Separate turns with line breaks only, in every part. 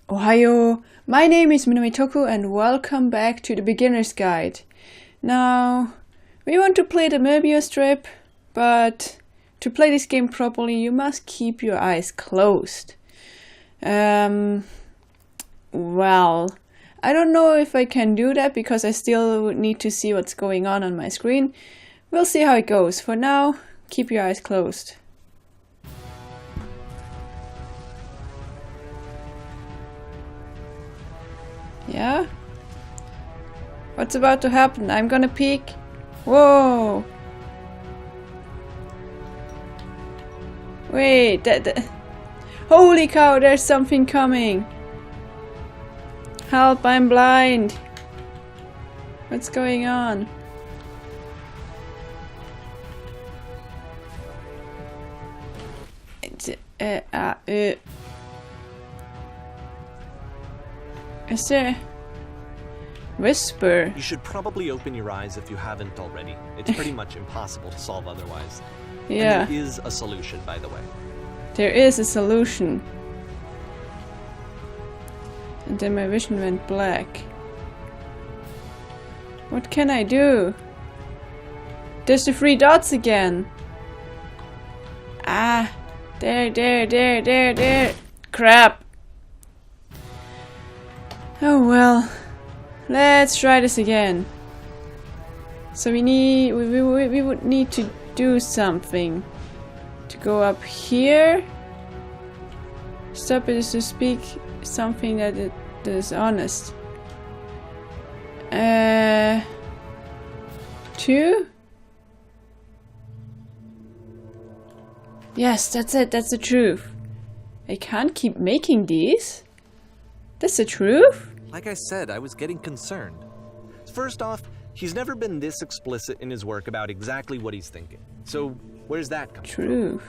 Ohayo, my name is Minamitoku and welcome back to the Beginner's Guide. Now, we want to play the Möbius strip, but to play this game properly you must keep your eyes closed. Well, I don't know if I can do that because I still need to see what's going on my screen. We'll see how it goes. For now, keep your eyes closed. Yeah? What's about to happen? I'm gonna peek. Whoa! Wait, holy cow, there's something coming! Help, I'm blind! What's going on? Is there... Whisper?
You should probably open your eyes if you haven't already. It's pretty much impossible to solve otherwise.
Yeah.
And there is a solution, by the way.
There is a solution. And then my vision went black. What can I do? There's the 3 dots again. Ah! There. Crap! Oh well. Let's try this again. So we would need to do something. To go up here. Stop it is to speak something that is honest. 2? Yes, that's it, that's the truth. I can't keep making these. That's the truth?
Like I said, I was getting concerned. First off, he's never been this explicit in his work about exactly what he's thinking. So, where's that coming from?
Truth.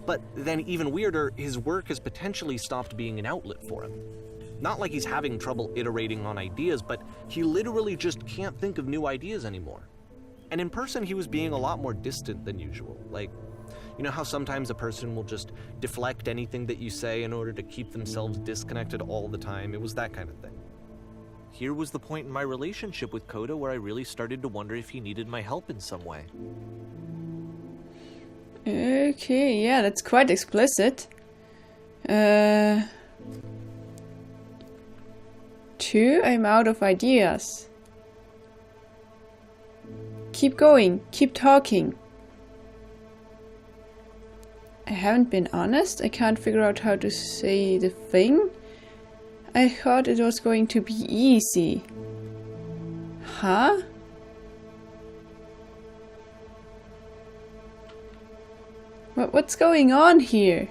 But then even weirder, his work has potentially stopped being an outlet for him. Not like he's having trouble iterating on ideas, but he literally just can't think of new ideas anymore. And in person, he was being a lot more distant than usual. Like, you know how sometimes a person will just deflect anything that you say in order to keep themselves disconnected all the time? It was that kind of thing. Here was the point in my relationship with Koda where I really started to wonder if he needed my help in some way.
Okay, yeah, that's quite explicit. 2, I'm out of ideas. Keep going, keep talking. I haven't been honest, I can't figure out how to say the thing. I thought it was going to be easy. Huh? What's going on here?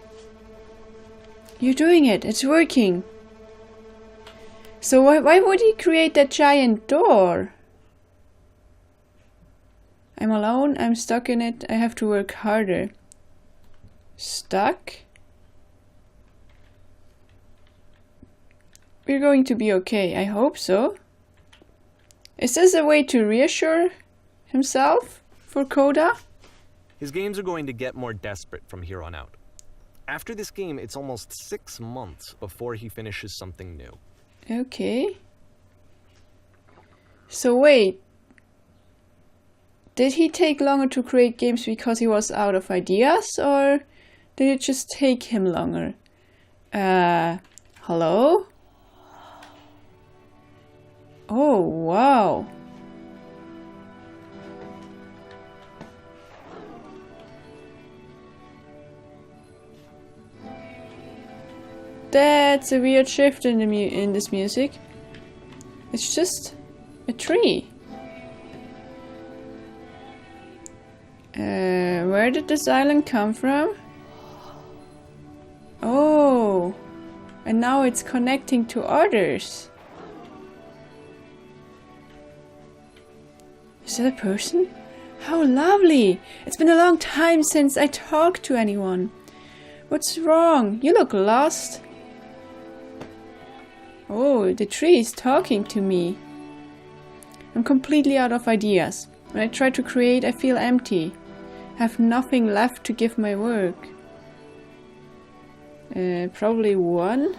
You're doing it, it's working. So why would he create that giant door? I'm alone, I'm stuck in it, I have to work harder. Stuck? We're going to be okay, I hope so. Is this a way to reassure himself for Koda?
His games are going to get more desperate from here on out. After this game, it's almost 6 months before he finishes something new.
Okay. So wait. Did he take longer to create games because he was out of ideas, or did it just take him longer? Hello? Oh, wow. That's a weird shift in this music. It's just a tree. Where did this island come from? Oh, and now it's connecting to others. Is that a person? How lovely! It's been a long time since I talked to anyone. What's wrong? You look lost. Oh, the tree is talking to me. I'm completely out of ideas. When I try to create, I feel empty. I have nothing left to give my work. Probably 1.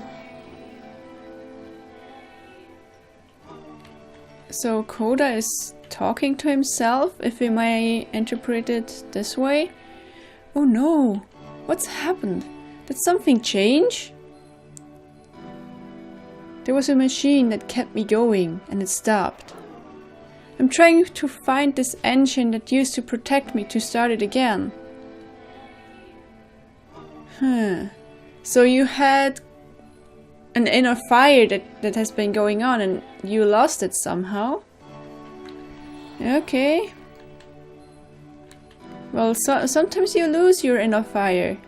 So Koda is talking to himself, if we may interpret it this way. Oh no! What's happened? Did something change? There was a machine that kept me going, and it stopped. I'm trying to find this engine that used to protect me to start it again. So you had an inner fire that has been going on and you lost it somehow? Okay. Well, sometimes you lose your inner fire.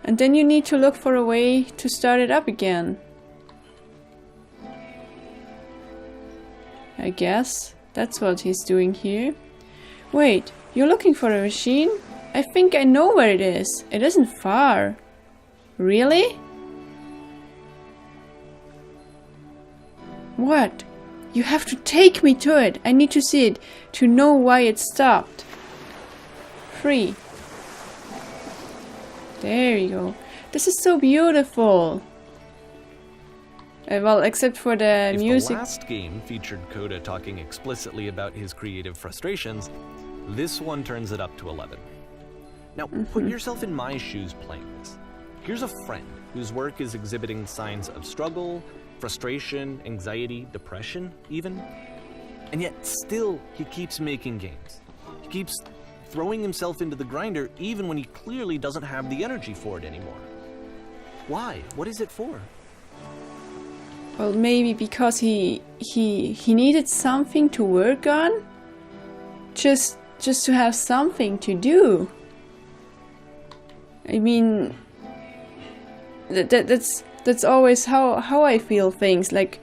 And then you need to look for a way to start it up again. I guess that's what he's doing here. Wait, you're looking for a machine? I think I know where it is. It isn't far. Really? What? You have to take me to it. I need to see it to know why it stopped. 3. There you go. This is so beautiful. Well, except for the music.
If the last game featured Koda talking explicitly about his creative frustrations, this one turns it up to 11. Now, put yourself in my shoes playing this. Here's a friend whose work is exhibiting signs of struggle, frustration, anxiety, depression, even. And yet, still, he keeps making games. He keeps throwing himself into the grinder even when he clearly doesn't have the energy for it anymore. Why? What is it for?
Well, maybe because he needed something to work on, just to have something to do. I mean, that's always how I feel things. Like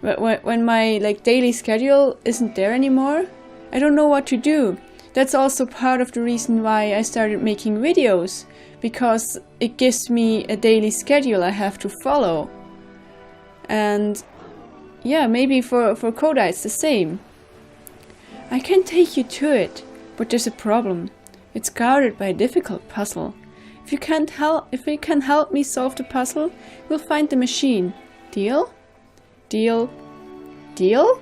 when my daily schedule isn't there anymore, I don't know what to do. That's also part of the reason why I started making videos, because it gives me a daily schedule I have to follow. And yeah, maybe for Koda it's the same. I can take you to it, but there's a problem. It's guarded by a difficult puzzle. If you can help me solve the puzzle, we'll find the machine. Deal? Deal? Deal?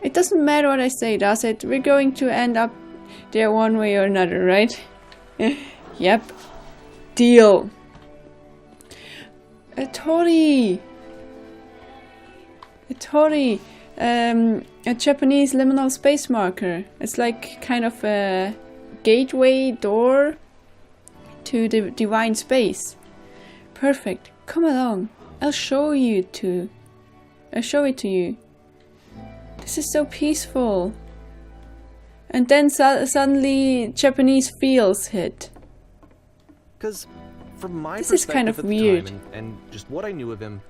It doesn't matter what I say, does it? We're going to end up there one way or another, right? Yep. Deal. A Tori, a Japanese liminal space marker. It's like kind of a gateway door to the divine space. Perfect. Come along. I'll show it to you. This is so peaceful. And then suddenly Japanese feels hit.
Because from my
this
perspective
is kind of
at the
weird.
time and just what I knew of him,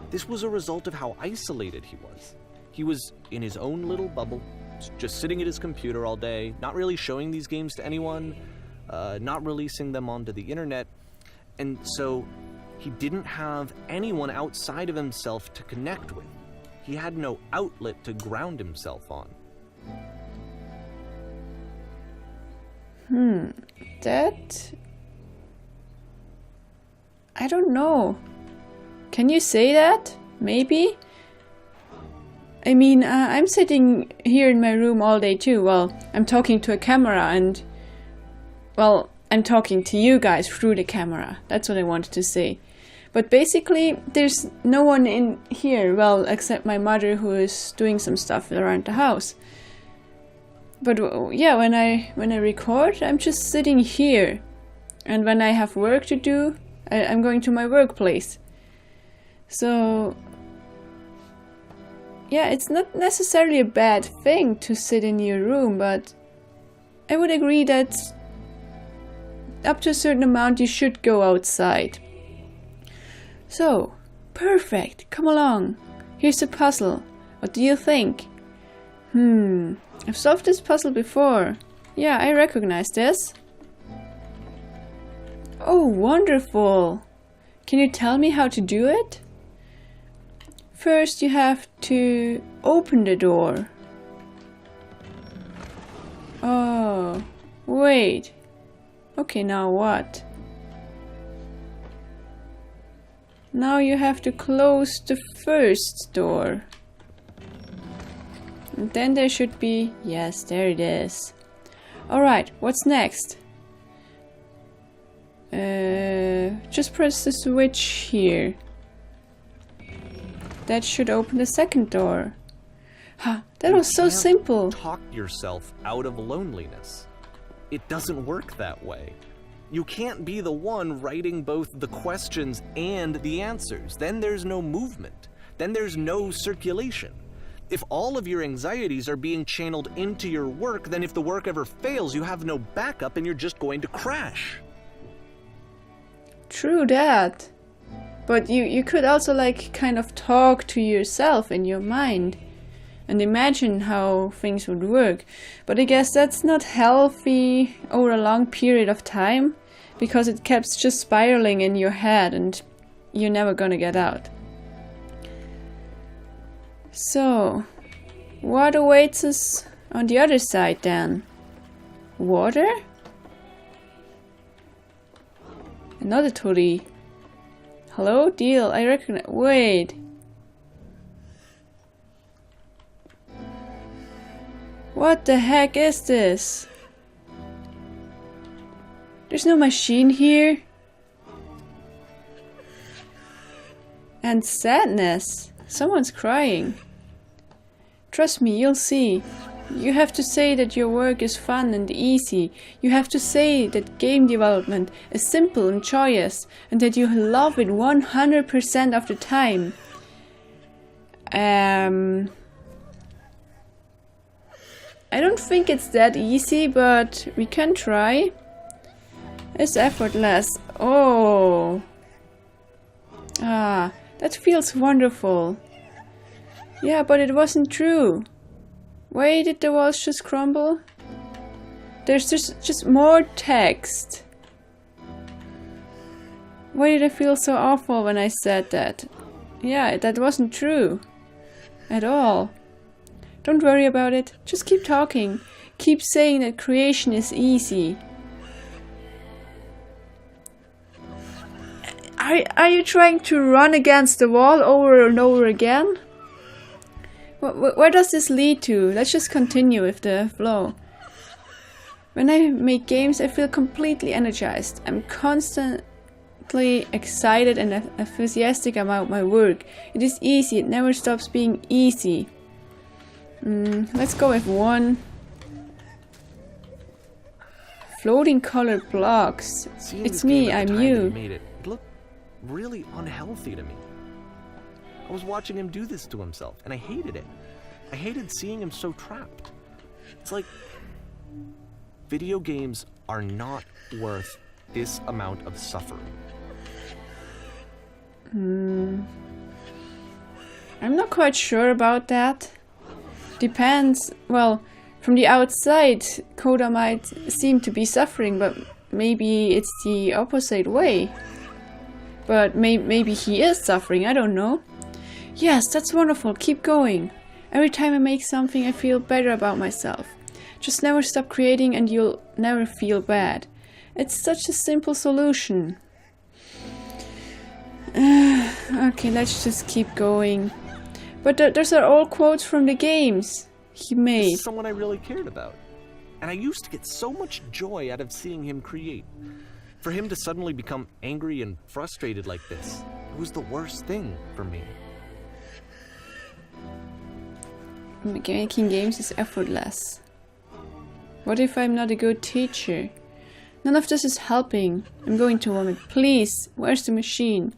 this was a result of how isolated he was. He was in his own little bubble, just sitting at his computer all day, not really showing these games to anyone, not releasing them onto the internet, and so he didn't have anyone outside of himself to connect with. He had no outlet to ground himself on.
That... I don't know. Can you say that? Maybe? I mean, I'm sitting here in my room all day too. Well, I'm talking to a camera and... Well, I'm talking to you guys through the camera. That's what I wanted to say. But basically, there's no one in here, well, except my mother who is doing some stuff around the house. But yeah, when I record, I'm just sitting here. And when I have work to do, I'm going to my workplace. So, yeah, it's not necessarily a bad thing to sit in your room, but I would agree that up to a certain amount you should go outside. So, perfect, come along. Here's the puzzle. What do you think? I've solved this puzzle before. Yeah, I recognize this. Oh, wonderful. Can you tell me how to do it? First, you have to open the door. Oh, wait. Okay, now what? Now you have to close the first door. And then there should be... Yes, there it is. Alright, what's next? Just press the switch here. That should open the second door. Ha, that was so simple.
Talk yourself out of loneliness. It doesn't work that way. You can't be the one writing both the questions and the answers. Then there's no movement. Then there's no circulation. If all of your anxieties are being channeled into your work, then if the work ever fails, you have no backup and you're just going to crash.
True that. But you could also like kind of talk to yourself in your mind and imagine how things would work. But I guess that's not healthy over a long period of time, because it keeps just spiraling in your head and you're never gonna get out. So, what awaits us on the other side then? Water? Another Tori. Hello, deal, I recognize. Wait. What the heck is this? There's no machine here. And sadness. Someone's crying. Trust me, you'll see. You have to say that your work is fun and easy. You have to say that game development is simple and joyous, and that you love it 100% of the time. I don't think it's that easy, but we can try. It's effortless. Oh. Ah, that feels wonderful. Yeah, but it wasn't true. Why did the walls just crumble? There's just more text. Why did I feel so awful when I said that? Yeah, that wasn't true. At all. Don't worry about it. Just keep talking. Keep saying that creation is easy. Are you trying to run against the wall over and over again? Where does this lead to? Let's just continue with the flow. When I make games, I feel completely energized. I'm constantly excited and enthusiastic about my work. It is easy. It never stops being easy. Let's go with one. Floating colored blocks. It's me, I'm you.
It looked really unhealthy to me. I was watching him do this to himself, and I hated it. I hated seeing him so trapped. It's like, video games are not worth this amount of suffering.
I'm not quite sure about that. Depends. Well, from the outside, Koda might seem to be suffering, but maybe it's the opposite way. But maybe he is suffering, I don't know. Yes, that's wonderful, keep going. Every time I make something, I feel better about myself. Just never stop creating and you'll never feel bad. It's such a simple solution. Okay, let's just keep going. But those are all quotes from the games he made.
This is someone I really cared about. And I used to get so much joy out of seeing him create. For him to suddenly become angry and frustrated like this, it was the worst thing for me.
Making games is effortless. What if I'm not a good teacher? None of this is helping. I'm going to vomit. Please, where's the machine?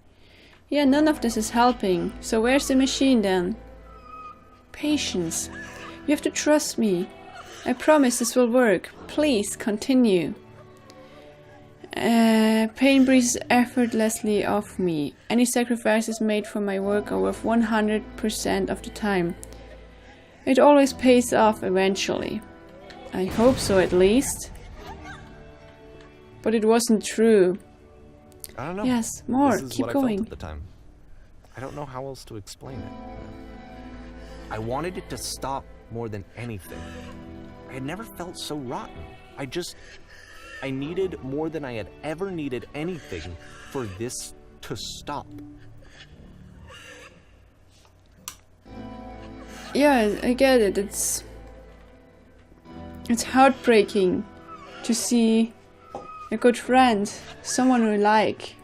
Yeah, none of this is helping. So where's the machine then? Patience. You have to trust me. I promise this will work. Please, continue. Pain breathes effortlessly off me. Any sacrifices made for my work are worth 100% of the time. It always pays off eventually. I hope so, at least. But it wasn't true.
I don't know.
Yes, more.
This is
Keep
what
going.
I felt at the time. I don't know how else to explain it. I wanted it to stop more than anything. I had never felt so rotten. I needed more than I had ever needed anything for this to stop.
Yeah, I get it. It's heartbreaking to see a good friend, someone we like,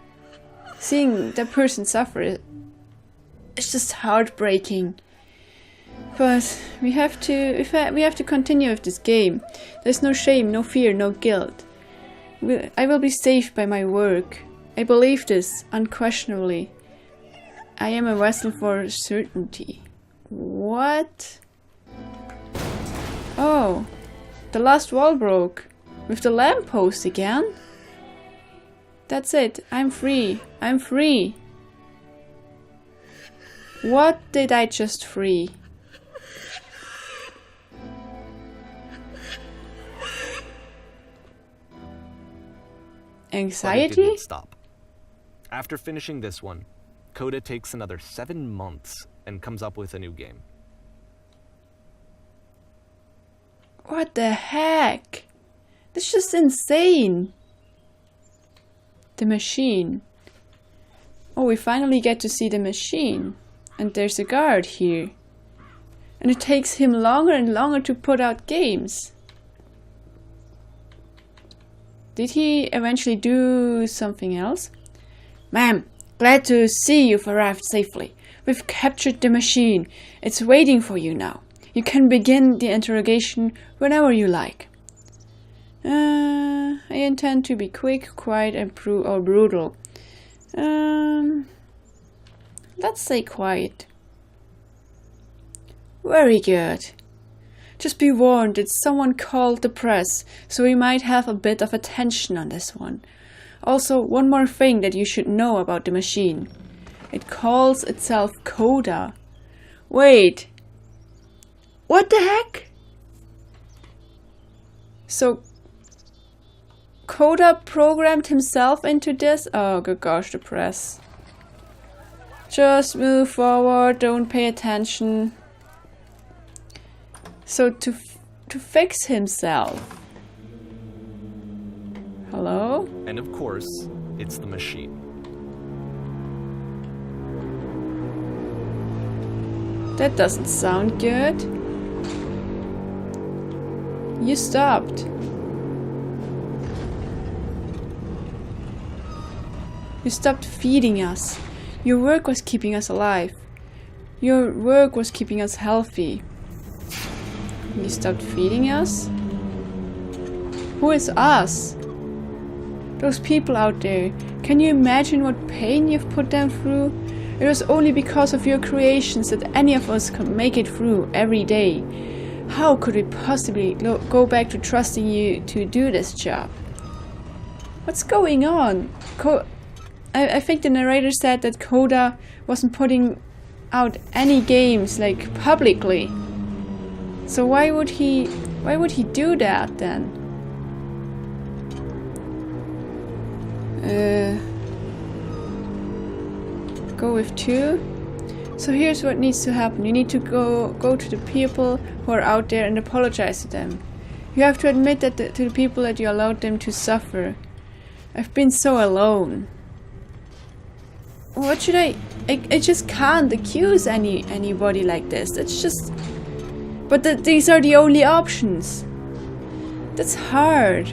seeing that person suffer. It's just heartbreaking. But we have to continue with this game. There's no shame, no fear, no guilt. I will be saved by my work. I believe this unquestionably. I am a vessel for certainty. What? Oh, the last wall broke. With the lamppost again? That's it. I'm free. I'm free. What did I just free? Anxiety?
But it didn't stop. After finishing this one, Coda takes another 7 months and comes up with a new game.
What the heck? That's just insane. The machine. Oh, we finally get to see the machine. And there's a guard here. And it takes him longer and longer to put out games. Did he eventually do something else? Ma'am, glad to see you've arrived safely. We've captured the machine. It's waiting for you now. You can begin the interrogation whenever you like. I intend to be quick, quiet, and brutal. Let's say quiet. Very good. Just be warned, it's someone called the press, so we might have a bit of attention on this one. Also, one more thing that you should know about the machine. It calls itself Coda. Wait. What the heck? So, Coda programmed himself into this? Oh, good gosh, the press. Just move forward, don't pay attention. So to fix himself. Hello?
And of course, it's the machine.
That doesn't sound good. You stopped. You stopped feeding us. Your work was keeping us alive. Your work was keeping us healthy. You stopped feeding us? Who is us? Those people out there. Can you imagine what pain you've put them through? It was only because of your creations that any of us could make it through every day. How could we possibly go back to trusting you to do this job? What's going on? I think the narrator said that Coda wasn't putting out any games, like, publicly. So why would he do that then? Go with 2. So here's what needs to happen. You need to go to the people who are out there and apologize to them. You have to admit that to the people that you allowed them to suffer. I've been so alone. What should I just can't accuse anybody like this. It's just... But these are the only options. That's hard.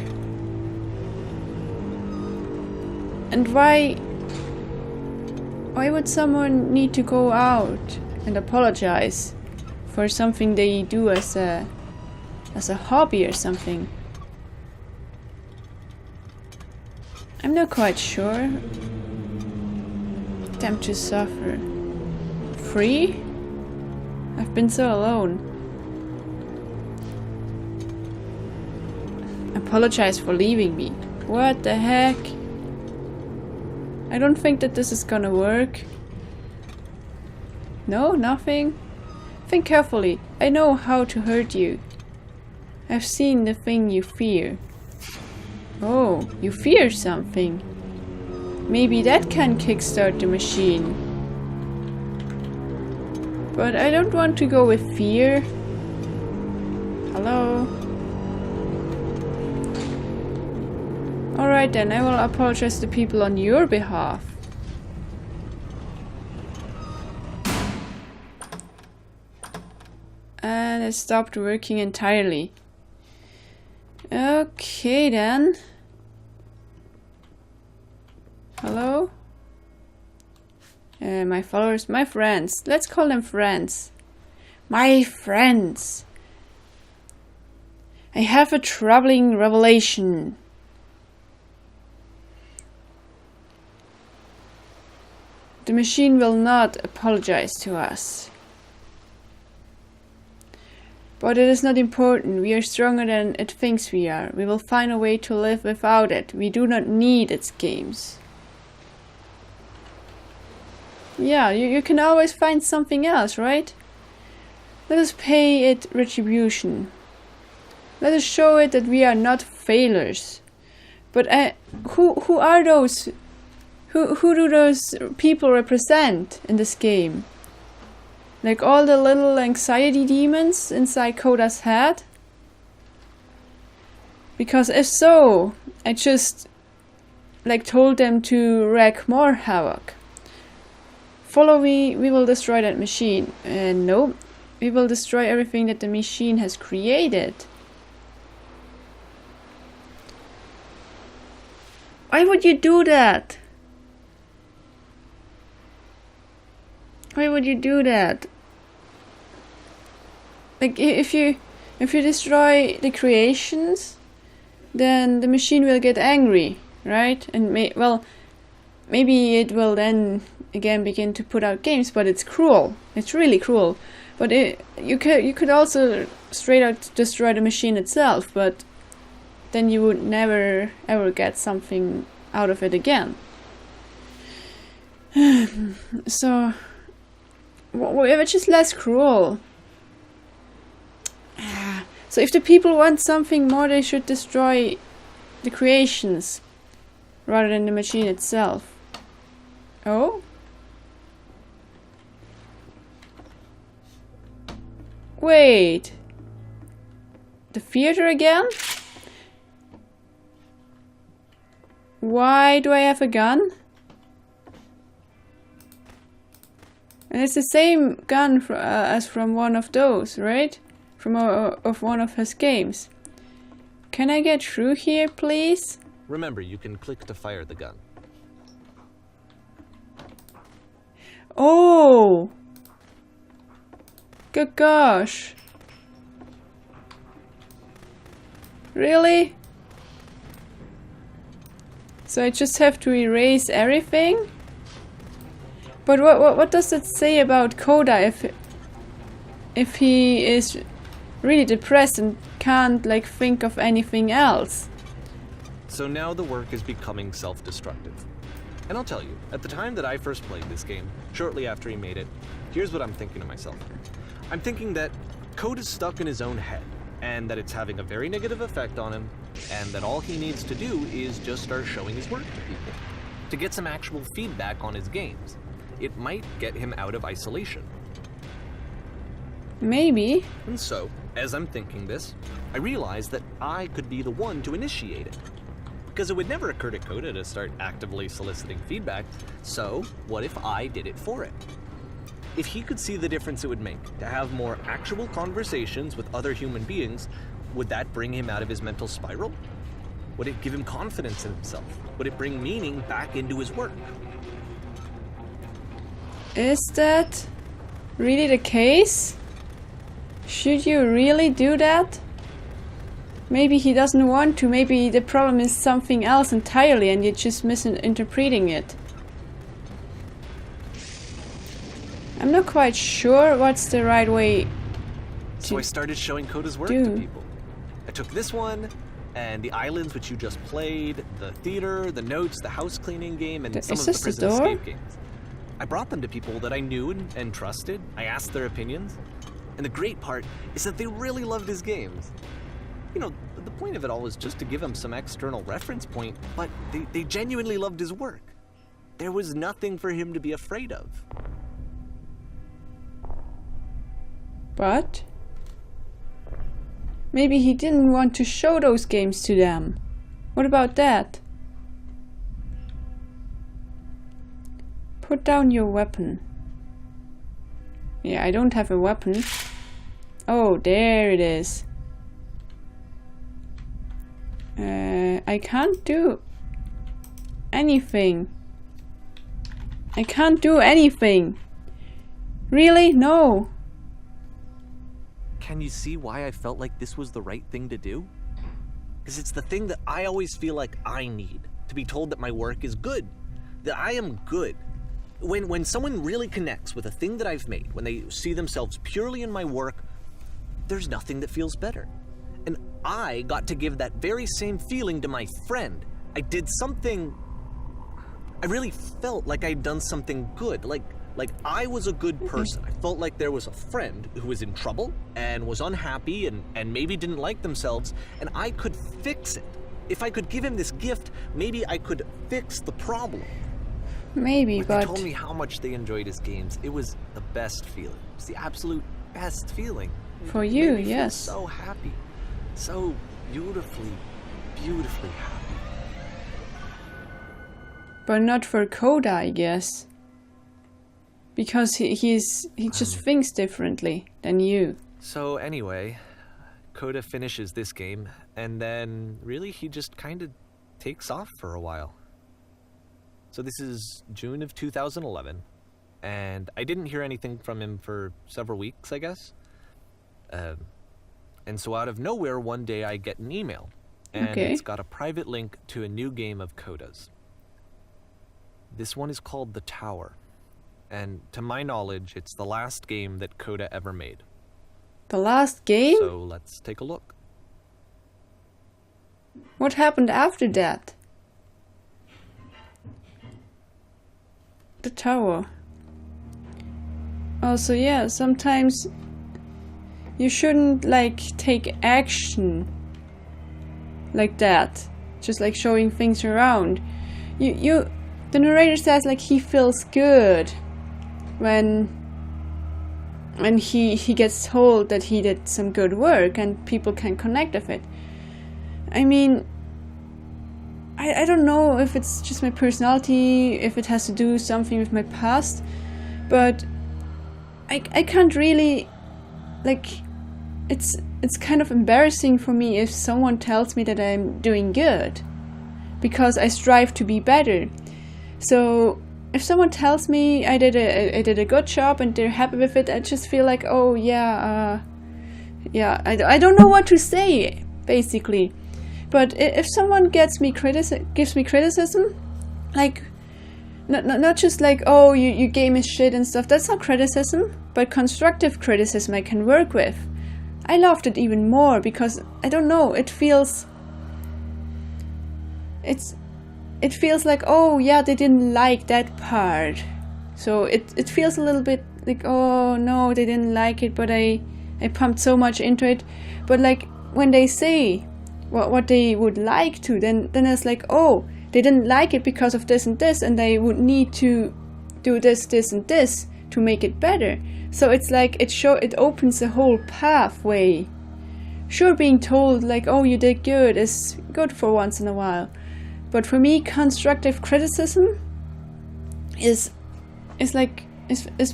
And why would someone need to go out and apologize for something they do as a hobby or something? I'm not quite sure. Them to suffer. Free? I've been so alone. Apologize for leaving me. What the heck? I don't think that this is gonna work. No, nothing? Think carefully. I know how to hurt you. I've seen the thing you fear. Oh, you fear something. Maybe that can kickstart the machine. But I don't want to go with fear. Hello? Alright then, I will apologize to people on your behalf. and it stopped working entirely. Okay then. Hello? My followers, my friends. Let's call them friends. My friends. I have a troubling revelation. The machine will not apologize to us. But it is not important. We are stronger than it thinks we are. We will find a way to live without it. We do not need its games. Yeah, you can always find something else, right? Let us pay it retribution. Let us show it that we are not failures. But who are those? Who do those people represent in this game? Like all the little anxiety demons inside Koda's head? Because if so, I just told them to wreak more havoc. Follow me, we will destroy that machine. No, we will destroy everything that the machine has created. Why would you do that? Why would you do that? Like if you destroy the creations, then the machine will get angry, right? And maybe it will then again begin to put out games, but it's cruel. It's really cruel. But you could also straight out destroy the machine itself, but then you would never ever get something out of it again. So, which is less cruel. So if the people want something more, they should destroy the creations rather than the machine itself. Oh? Wait. The theater again? Why do I have a gun? And it's the same gun as from one of those, right? From of one of his games. Can I get through here, please?
Remember, you can click to fire the gun.
Oh! Good gosh. Really? So I just have to erase everything? But what does it say about Koda if he is really depressed and can't think of anything else?
So now the work is becoming self-destructive. And I'll tell you, at the time that I first played this game, shortly after he made it, here's what I'm thinking to myself. I'm thinking that Code is stuck in his own head, and that it's having a very negative effect on him, and that all he needs to do is just start showing his work to people, to get some actual feedback on his games. It might get him out of isolation.
Maybe.
And so, as I'm thinking this, I realize that I could be the one to initiate it. Because it would never occur to Koda to start actively soliciting feedback, so what if I did it for it? If he could see the difference it would make to have more actual conversations with other human beings, would that bring him out of his mental spiral? Would it give him confidence in himself? Would it bring meaning back into his work?
Is that really the case? Should you really do that? Maybe he doesn't want to, maybe the problem is something else entirely and you're just misinterpreting it. I'm not quite sure what's the right way to
So I started showing Koda's work to people. I took this one, and the islands which you just played, the theater, the notes, the house cleaning game, and some of the prison escape games. I brought them to people that I knew and trusted. I asked their opinions. And the great part is that they really loved his games. You know, the point of it all was just to give him some external reference point, but they genuinely loved his work. There was nothing for him to be afraid of.
But maybe he didn't want to show those games to them. What about that? Put down your weapon. Yeah, I don't have a weapon. Oh, Oh, there it is. I can't do anything. I can't do anything. Really? No.
Can you see why I felt like this was the right thing to do? Because it's the thing that I always feel like I need, to be told that my work is good, that I am good. When someone really connects with a thing that I've made, when they see themselves purely in my work, there's nothing that feels better. And I got to give that very same feeling to my friend. I did something... I really felt like I'd done something good, like I was a good person. I felt like there was a friend who was in trouble and was unhappy and maybe didn't like themselves, and I could fix it. If I could give him this gift, maybe I could fix the problem.
Maybe,
When
but...
they told me how much they enjoyed his games, it was the best feeling. It was the absolute best feeling.
For
It
you,
made me feel
yes.
so happy. So beautifully, beautifully happy.
But not for Coda, I guess. Because he just thinks differently than you.
So anyway, Coda finishes this game, and then really he just kind of takes off for a while. So this is June of 2011, and I didn't hear anything from him for several weeks, I guess. And so out of nowhere, one day I get an email, and it's got a private link to a new game of Coda's. This one is called The Tower, and to my knowledge, it's the last game that Coda ever made.
The last game?
So let's take a look.
What happened after that? The tower. Also, yeah, sometimes you shouldn't take action like that, just showing things around. The narrator says he feels good when he gets told that he did some good work and people can connect with it. I mean, I don't know if it's just my personality, if it has to do something with my past, but I can't really, it's kind of embarrassing for me if someone tells me that I'm doing good, because I strive to be better. So if someone tells me I did a good job and they're happy with it, I just feel like, oh yeah, I don't know what to say, basically. But if someone gives me criticism, not just oh your game is shit and stuff, that's not criticism, but constructive criticism I can work with. I loved it even more because I don't know, it feels like, oh yeah, they didn't like that part. So it feels a little bit like, oh no, they didn't like it, but I pumped so much into it. But when they say what they would like to, then it's like, oh, they didn't like it because of this and this, and they would need to do this and this to make it better. So it's like it opens a whole pathway. Sure, being told oh, you did good is good for once in a while, but for me, constructive criticism is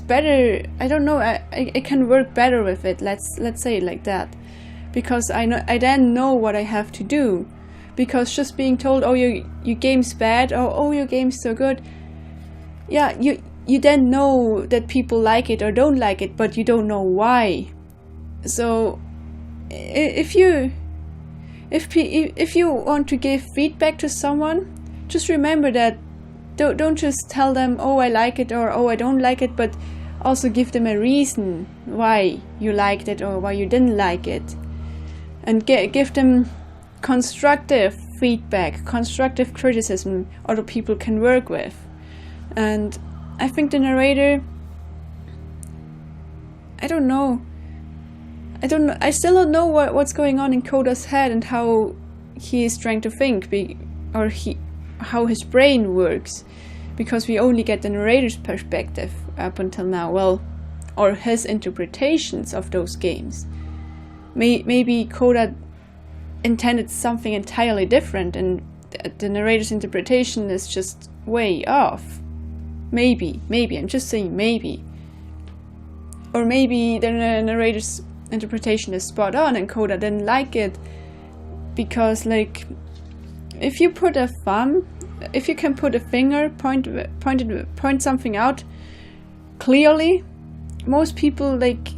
better. I don't know. I can work better with it. Let's say it like that, because I then know what I have to do. Because just being told, oh, your game's bad, or oh, your game's so good, yeah, you then know that people like it or don't like it, but you don't know why. So if you want to give feedback to someone, just remember that don't just tell them, oh, I like it, or oh, I don't like it, but also give them a reason why you liked it or why you didn't like it, and give them constructive feedback, constructive criticism other people can work with. And I think the narrator, I still don't know what's going on in Coda's head and how he is trying to think, how his brain works, because we only get the narrator's perspective up until now, or his interpretations of those games. Maybe Coda intended something entirely different and the narrator's interpretation is just way off. Maybe, I'm just saying maybe. Or maybe the narrator's interpretation is spot on and Coda didn't like it because, like, if you put a thumb, if you can put a finger, point something out clearly, most people, like,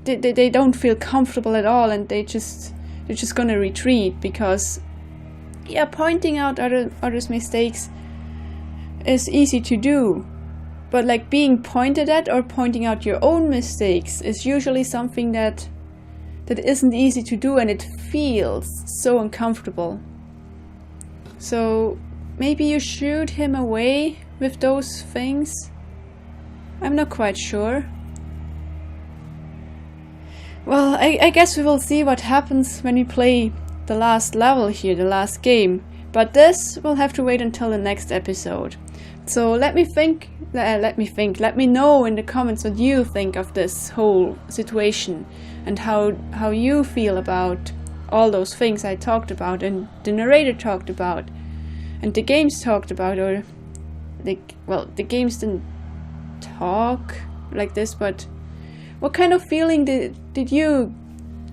they don't feel comfortable at all, and they're just gonna retreat because, yeah, pointing out others' mistakes is easy to do, but like being pointed at or pointing out your own mistakes is usually something that isn't easy to do, and it feels so uncomfortable. So maybe you shoot him away with those things? I'm not quite sure. Well, I guess we will see what happens when we play the last level here, the last game. But this will have to wait until the next episode. So let me know in the comments what you think of this whole situation and how you feel about all those things I talked about and the narrator talked about and the games talked about, or the games didn't talk like this, but what kind of feeling did you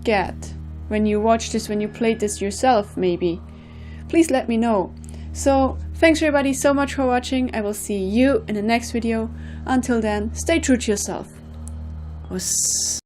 get when you watched this, when you played this yourself, maybe? Please let me know. So, thanks everybody so much for watching. I will see you in the next video. Until then, stay true to yourself.